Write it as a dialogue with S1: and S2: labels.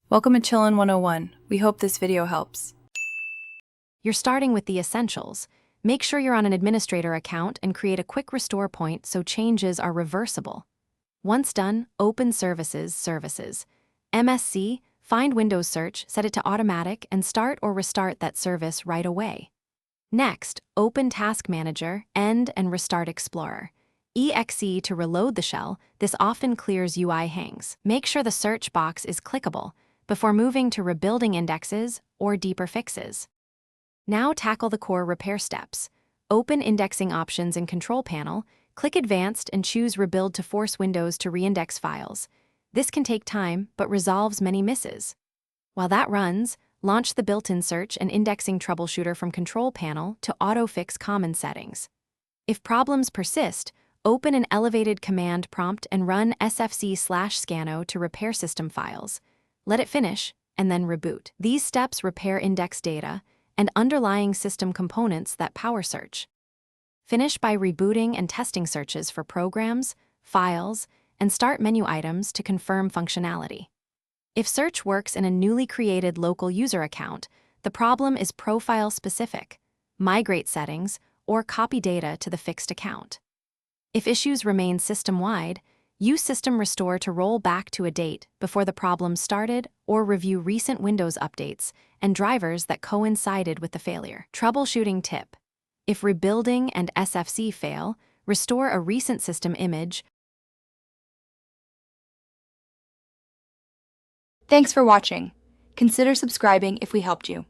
S1: Welcome to Chillin' 101. We hope this video helps.
S2: You're starting with the essentials. Make sure you're on an administrator account and create a quick restore point so changes are reversible. Once done, open Services. MSC, find Windows Search, set it to automatic, and start or restart that service right away. Next, open Task Manager, End and Restart Explorer. EXE to reload the shell. This often clears UI hangs. Make sure the search box is clickable before moving to rebuilding indexes or deeper fixes. Now tackle the core repair steps. Open indexing options in Control Panel, click Advanced and choose Rebuild to force Windows to reindex files. This can take time, but resolves many misses. While that runs, launch the built-in search and indexing troubleshooter from Control Panel to auto-fix common settings. If problems persist, open an elevated command prompt and run sfc/scanno to repair system files. Let it finish, and then reboot. These steps repair index data and underlying system components that power search. Finish by rebooting and testing searches for programs, files, and start menu items to confirm functionality. If search works in a newly created local user account, the problem is profile-specific. Migrate settings or copy data to the fixed account. If issues remain system-wide, use System Restore to roll back to a date before the problem started or review recent Windows updates and drivers that coincided with the failure. Troubleshooting tip: if rebuilding and SFC fail, restore a recent system image.
S3: Thanks for watching. Consider subscribing if we helped you.